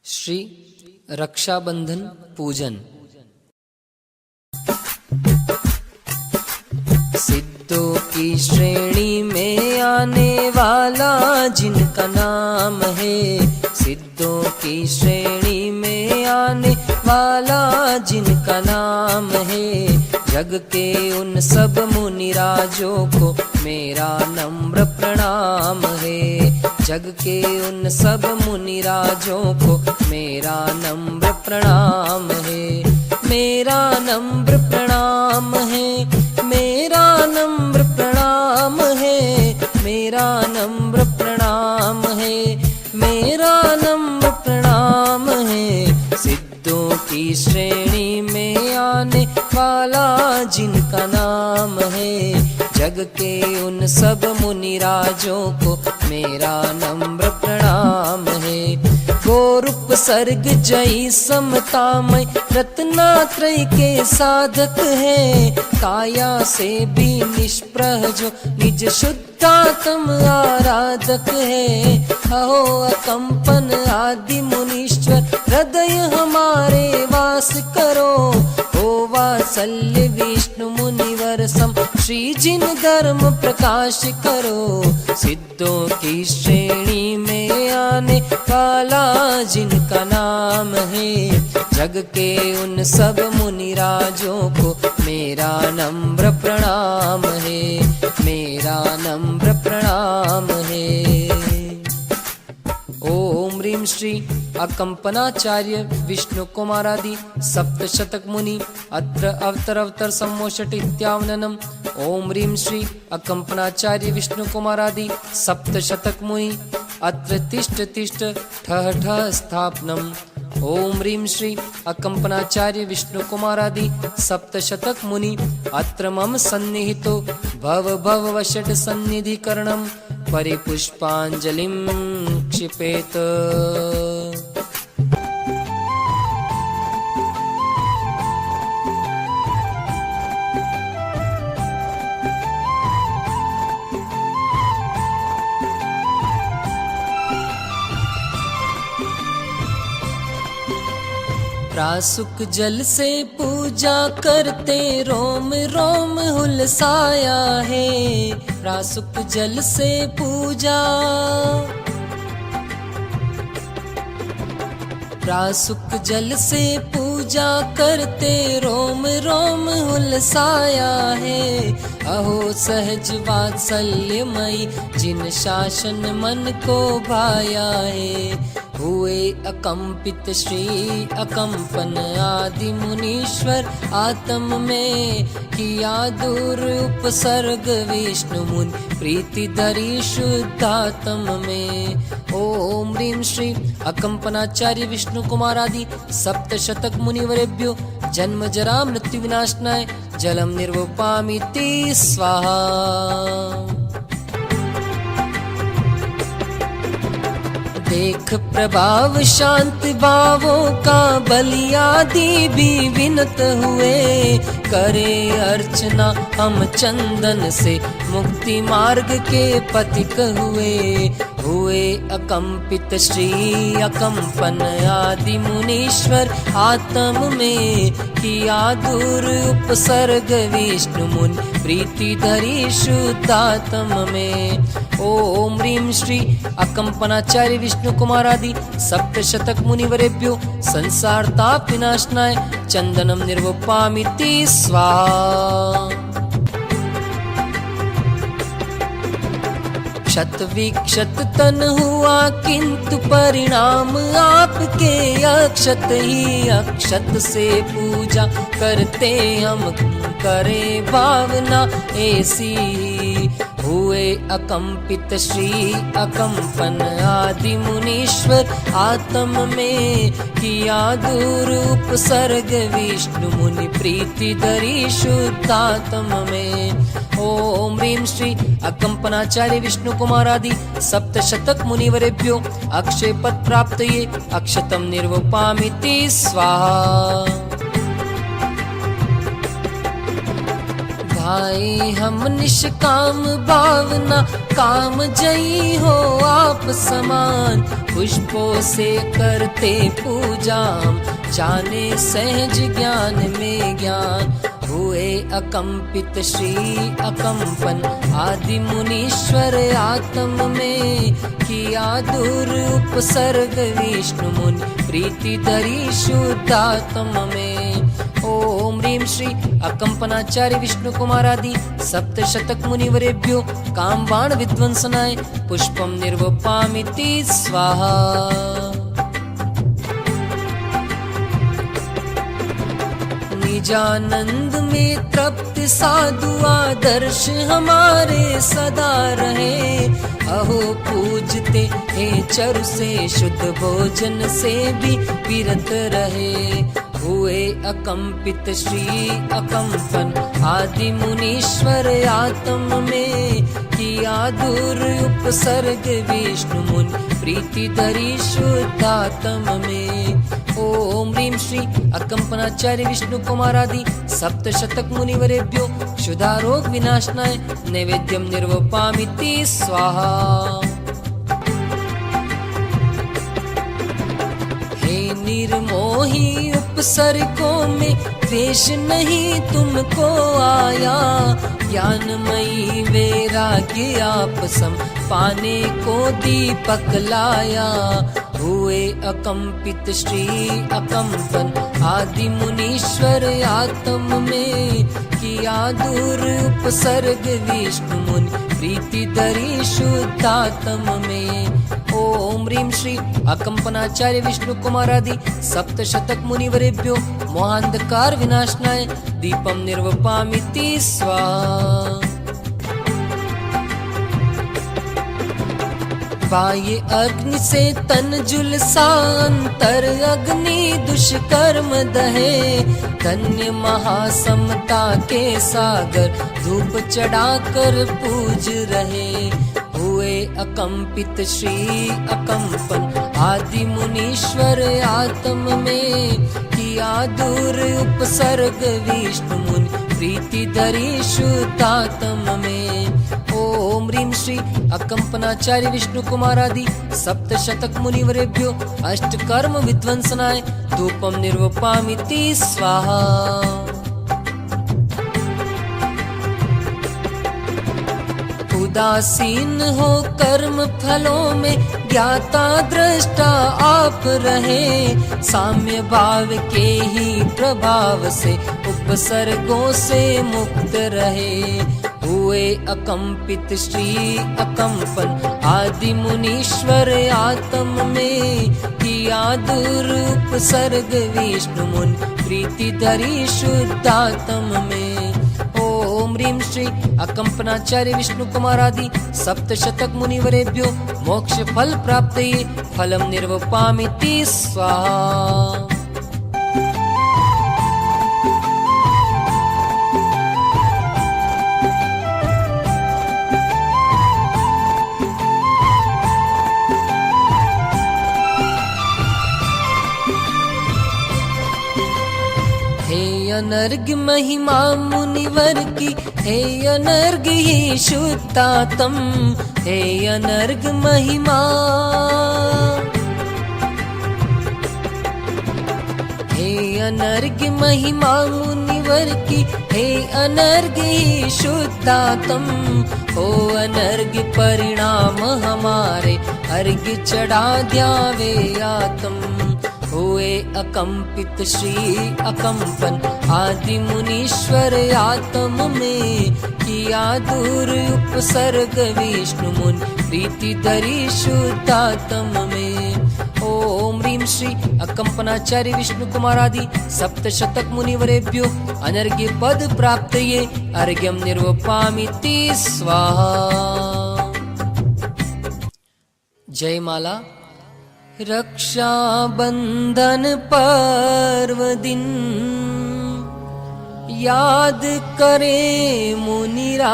श्री रक्षाबंधन पूजन। सिद्धों की श्रेणी में आने वाला जिनका नाम है, सिद्धों की श्रेणी में आने वाला जिनका नाम है, जग के उन सब मुनिराजों को मेरा नम्र प्रणाम है। जग के उन सब मुनिराजों को मेरा नम्र प्रणाम है, मेरा नम्र प्रणाम है, मेरा नम्र प्रणाम है, मेरा नम्र प्रणाम है, मेरा नम्र प्रणाम है। सिद्धों की श्रेणी में आने वाला जिनका नाम है, जग के उन सब मुनिराजों को मेरा नम्र प्रणाम है। गोरूप सर्ग जय समतामय रत्नात्रय के साधक है, काया से भी निष्प्रह जो निज शुद्धात्म आराधक है। अहो अकंपन आदि मुनीश्वर हृदय हमारे वास करो, हो वात्सल्य विष्णु मुनिवर सम श्री जिन धर्म प्रकाश करो। सिद्धों की श्रेणी में आने वाला जिनका नाम है, जग के उन सब मुनिराजों को मेरा नम्र प्रणाम है, मेरा नम्र प्रणाम है। ओम ह्रीं श्री अकंपनाचार्य विष्णु कुमारादि सप्तशतक मुनि अत्र अवतर सम्मोषट इत्यावननम्। ओम ह्रीं श्री अकंपनाचार्य विष्णु कुमारादि सप्तशतक मुनि अत्र तिष्ठ तिष्ठ ठः ठः स्थापनम्। ओम ह्रीं श्री अकंपनाचार्य विष्णु कुमारादि सप्तशतक मुनि अत्र मम सन्निहितो भव भव वषट् सन्निधिकरणम् परिपुष्पांजलिं क्षिपेत। प्रासुक जल से पूजा करते रोम रोम हुलसाया है, प्रासुक जल से पूजा, प्रासुक जल से पूजा करते रोम रोम हुलसाया है। अहो सहज वात्सल्यमयी जिन शासन मन को भाया है, हुए अकंपित श्री अकंपन आदि मुनीश्वर आत्म में किया दूर उपसर्ग विष्णु मुनि प्रीति धरी शुद्धात्म में। ओम ह्रीं श्री अकंपनाचार्य विष्णु कुमारादि सप्तशतक मुनिवरेभ्यो जन्म जरा मृत्यु विनाशनाय जलम निर्वपामीति स्वाहा। देख प्रभाव शांत भावों का बलियादि भी विनत हुए, करे अर्चना हम चंदन से मुक्ति मार्ग के पथिक हुए। हुए अकंपित श्री अकंपन आदि मुनीश्वर आत्म में किया दूर उपसर्ग विष्णु मुनि प्रीति धरी शुद्धात्म में। ओम ह्रीं श्री अकंपनाचार्य विष्णु कुमारादि सप्तशतक मुनिवरेभ्यो संसार ताप विनाशनाय चंदनम निर्वपामीति स्वाहा। क्षत विक्षत तन हुआ किंतु परिणाम आपके अक्षत ही, अक्षत से पूजा करते हम करे भावना ऐसी। हुए अकंपित श्री अकंपन आदि मुनीश्वर आत्म में किया दूर उपसर्ग विष्णु मुनि प्रीति धरी शुद्धात्म में। ओम ह्रीं श्री अकंपनाचार्य विष्णु कुमारादि सप्तशतक मुनिवरेभ्यो अक्षय पद प्राप्तये अक्षतम निर्वपामीति स्वाहा। भाई हम निष्काम भावना काम जयी हो आप समान, पुष्पों से करते पूजा हम, जाने सहज ज्ञान में ज्ञान। हुए अकंपित श्री अकंपन, आदि मुनीश्वर आत्म में, किया दूर उपसर्ग विष्णु मुनि, प्रीति धरी शुद्धात्म में। ओम ह्रीं श्री अकंपनाचार्य विष्णु कुमारादि सप्तशतक मुनिवरेभ्यो कामबाण विध्वंसनाय पुष्पम निर्वपामिति स्वाहा। निजानंद में तृप्त साधु आदर्श हमारे सदा रहे, अहो पूजते हे चरु से शुद्ध भोजन से भी विरत रहे। हुए अकंपित श्री अकंपन, आदि मुनीश्वर आत्म में, किया दूर उपसर्ग विष्णु मुनि, प्रीति धरी शुद्धात्म में। ओम ह्रीं श्री अकंपनाचार्य विष्णु कुमारादि सप्तशतक मुनिवरेभ्यो क्षुधारोग विनाशनाय नैवेद्यम निर्वपामिति स्वाहा। हे निर्मोही उपसर्गों में द्वेष नहीं तुमको आया, ज्ञानमयी वैराग्य आप सम पाने को दीपक लाया। हुए अकंपित श्री अकंपन, आदि मुनीश्वर आत्म में, किया दूर उपसर्ग विष्णु मुनि, प्रीति धरी शुद्धात्म में। ओम ह्रीं श्री अकंपनाचार्य विष्णु कुमारादि सप्तशतक मुनिवरेभ्यो मोहांधकार विनाशनाय दीपम निर्वपामिति स्वाहा। बाह्य अग्नि से तन झुलसा, अंतर अग्नि दुष्कर्म दहे, धन्य महासमता के सागर धूप चढ़ाकर पूज रहे। हुए अकंपित श्री अकंपन, आदि मुनीश्वर आत्म में, किया दूर उपसर्ग विष्णु मुनि, प्रीति धरी शुद्धात्म में। ओम ह्रीं श्री अकंपनाचार्य विष्णु कुमारादि सप्तशतक मुनिवरेभ्यो अष्टकर्म विध्वंसनाय धूपम निर्वपामिति स्वाहा। उदासीन हो कर्म फलों में, ज्ञाता दृष्टा आप रहे, साम्य भाव के ही प्रभाव से उपसर्गों से मुक्त रहे। हुए अकंपित श्री अकंपन, आदि मुनीश्वर आत्म में, किया दूर उपसर्ग विष्णु मुनि, प्रीति धरी शुद्धात्म में। ओम ह्रीं श्री अकंपनाचार्य विष्णु कुमारादि सप्तशतक मुनिवरेभ्यो मोक्ष फल प्राप्तये फलम निर्वपामिति स्वाहा। अनर्घ महिमा मुनिवर की, हे अनर्घ ही शुद्धात्म, हे अनर्घ महिमा। हे अनर्घ महिमा मुनिवर की, हे अनर्घ ही शुद्धात्म, हो अनर्घ परिणाम हमारे, अर्घ चढ़ा द्यावे आत्म। हुए अकंपित श्री अकंपन, आदि मुनीश्वर आत्म में, किया दूर उपसर्ग विष्णु मुनि, प्रीति धरी शुद्धात्म में। ओम ह्रीं श्री अकंपनाचार्य विष्णु कुमारादि सप्तशतक मुनिवरेभ्यो अनर्घ्य पद प्राप्तये अर्घ्यम निर्वपामिति स्वाहा। जय माला। रक्षा बंधन पर्व दिन, याद करे मुनिराज,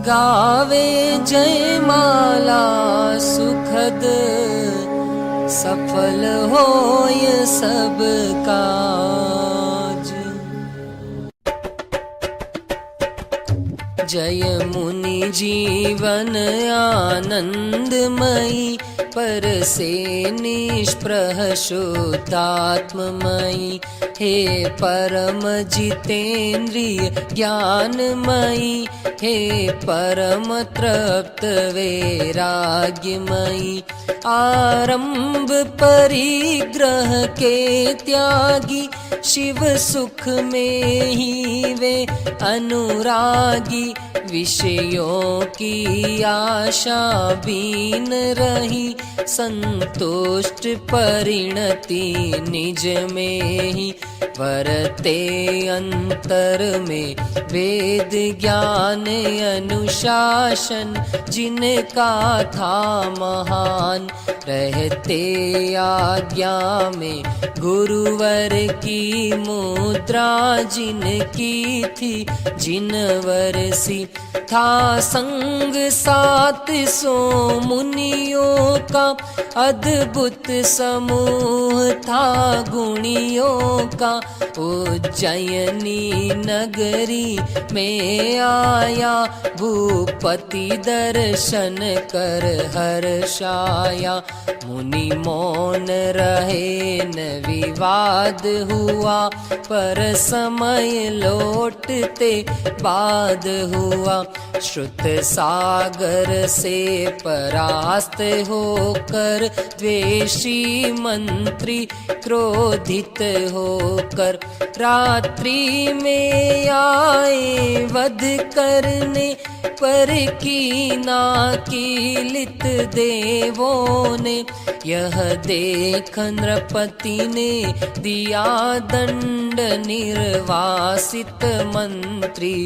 गावे जय माला सुखद, सफल होय सब काज। जय मुनि जीवन आनंदमयी, पर से निष्प्रह शुद्धात्ममयी। हे परम जितेन्द्रिय ज्ञानमयी, हे परम तृप्त वैराग्यमयी। आरंभ परिग्रह के त्यागी, शिव सुख में ही वे अनुरागी। विषयों की आशा बीन रही, संतुष्ट परिणति निज में ही। वरते अंतर में वेद ज्ञान अनुशासन, जिनका था महान। रहते आज्ञा में गुरुवर की मुद्रा, जिनकी थी जिनवर सी। था संग 700 मुनियों का, अद्भुत समूह था गुणियों का। उज्जैनी नगरी में आया, भूपति दर्शन कर हर्षाया। मुनि मौन रहे न विवाद हुआ, पर समय लौटते बाद हुआ। श्रुत सागर से परास्त होकर, द्वेषी मंत्री क्रोधित होकर। रात्रि में आए वध करने, पर कीना कीलित देवों ने। यह देख नृपति ने दिया दंड, निर्वासित मंत्री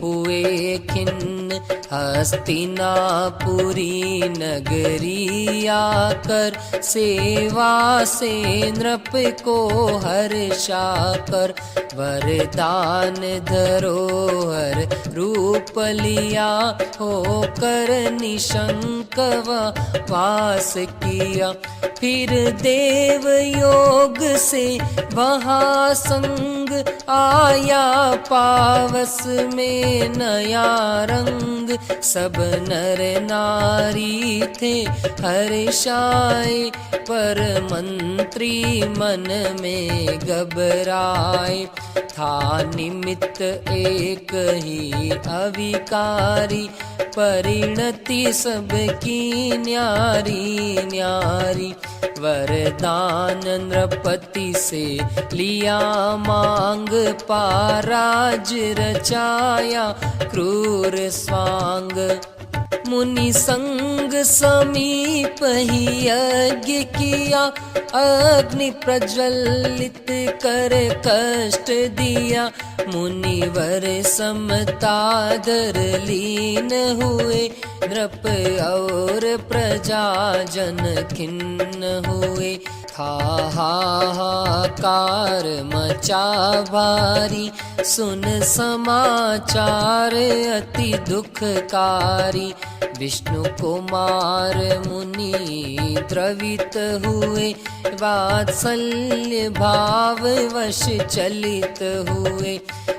हुए खिन्न। हस्तिनापुरी नगरी आकर, सेवा से नृप को हर्षाकर। वरदान धरोहर रूप लिया, होकर निशंक वास किया। फिर देव योग से वहाँ संग आया, पावस में नया रंग। सब नर नारी थे हर्षाए, पर मंत्री मन में घबराए। था निमित्त एक ही अविकारी, परिणति सबकी न्यारी न्यारी। वरदान नृपति से लिया मांग, पाराज रचाया क्रूर स्वांग। मुनि संग समीप ही यज्ञ किया, अग्नि प्रज्वलित कर कष्ट दिया। मुनिवर समतादर लीन हुए, नृप और प्रजा जन खिन्न हुए। हाहाकार मचा भारी, सुन समाचार अति दुखकारी। विष्णु कुमार मुनि द्रवित हुए, वात्सल्य भाव वश चलित हुए।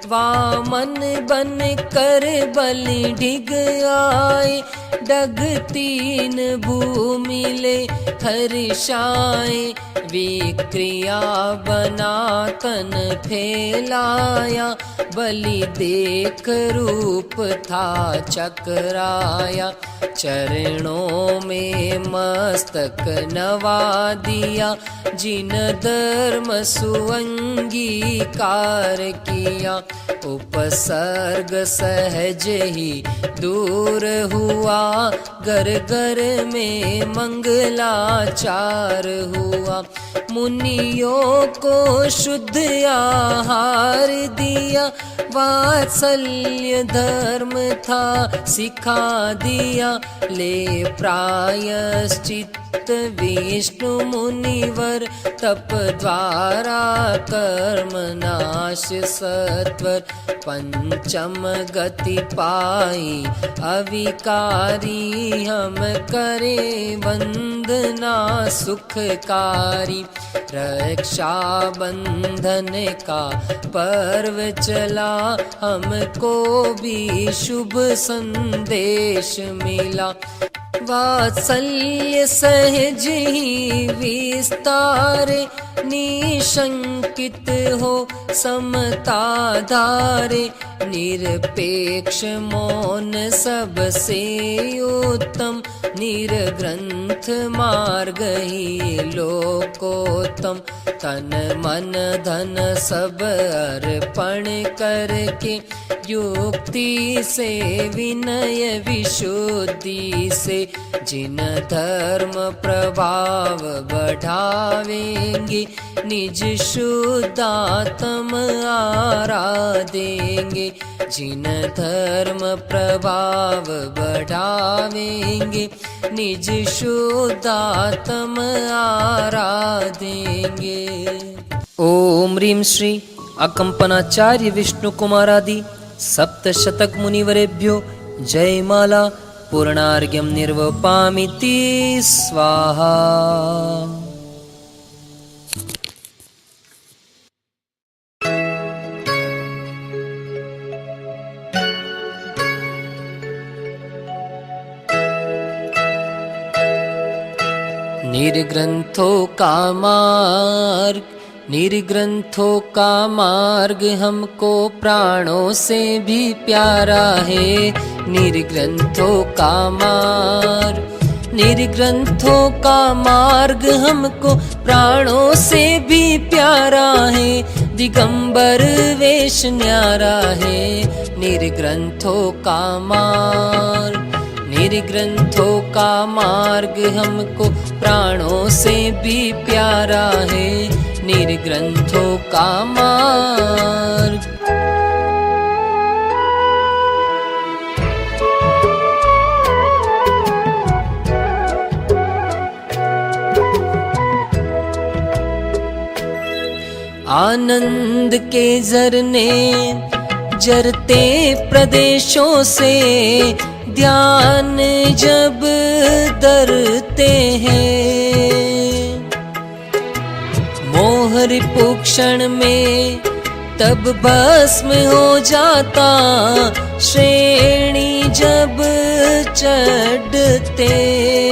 वामन बन कर बलि ढिग आए, डग 3 भूमि ले हर्षाए। विक्रिया बना तन फैलाया, बलि देख रूप था चकराया। चरणों में मस्तक नवा दिया, जिन धर्म सुअंगीकार किया। उपसर्ग सहज ही दूर हुआ, घर घर में मंगलाचार हुआ। मुनियों को शुद्ध आहार दिया, वात्सल्य धर्म था सिखा दिया। ले प्रायश्चित विष्णु मुनिवर, तप द्वारा कर्म नाश सत्वर। पंचम गति पाई अविकारी, हम करे वंदन वंदना सुखकारी। रक्षा बंधन का पर्व चला, हमको भी शुभ संदेश मिला। वात्सल्य सहज ही विस्तारे, निशंकित हो समता धारे। निरपेक्ष मौन सबसे उत्तम, निर्ग्रंथ मार्ग ही लोकोत्तम। तन मन धन सब अर्पण करके, युक्ति से विनय विशुद्धि से। जिन धर्म प्रभाव बढ़ावेंगे, निज शुद्धात्म आराधेंगे। जिन धर्म प्रभाव बढ़ावेंगे, निज शुद्धात्म आराधेंगे। ओम ह्रीं श्री अकंपनाचार्य विष्णु कुमारादि सप्तशतक मुनिवरेभ्यो जयमाला। पूर्णार्घ्यं निर्वपामिति स्वाहा। निर्ग्रंथों का मार्ग, निर्ग्रंथों का मार्ग हमको प्राणों से भी प्यारा है। निर्ग्रंथों का मार्ग, निर्ग्रंथों का मार्ग हमको प्राणों से भी प्यारा है। दिगंबर वेश न्यारा है, निर्ग्रंथों का मार्ग। निर्ग्रंथों का मार्ग हमको प्राणों से भी प्यारा है। निर्ग्रंथों का मार्ग। आनंद के झरने जरते प्रदेशों से, ध्यान जब धरते हैं। मोह रिपुक्षण में तब भस्म हो जाता, श्रेणी जब चढ़ते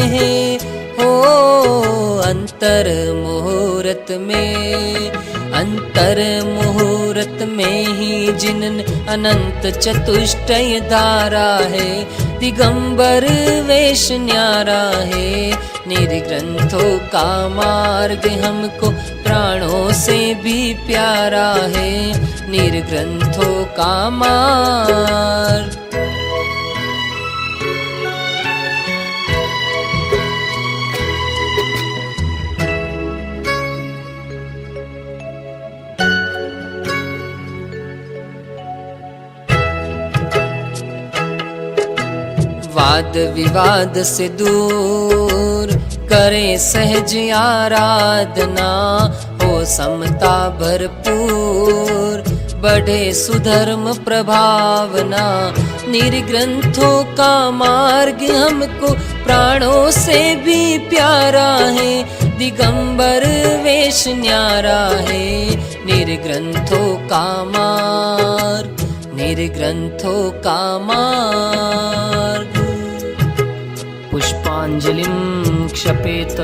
हैं। हो अंतर मुहूर्त में, अंतर मुहूर्त में ही जिनन अनंत चतुष्टय धारा है। दिगंबर वेश न्यारा है, निर्ग्रंथों का मार्ग हमको प्राणों से भी प्यारा है। निर्ग्रंथों का मार्ग। वाद विवाद से दूर करें सहज आराधना, हो समता भरपूर बढ़े सुधर्म प्रभावना। निर्ग्रंथों का मार्ग हमको प्राणों से भी प्यारा है। दिगंबर वेश न्यारा है, निर्ग्रंथों का मार्ग। निर्ग्रंथों का मार्ग। पुष्पांजलिं क्षपेत।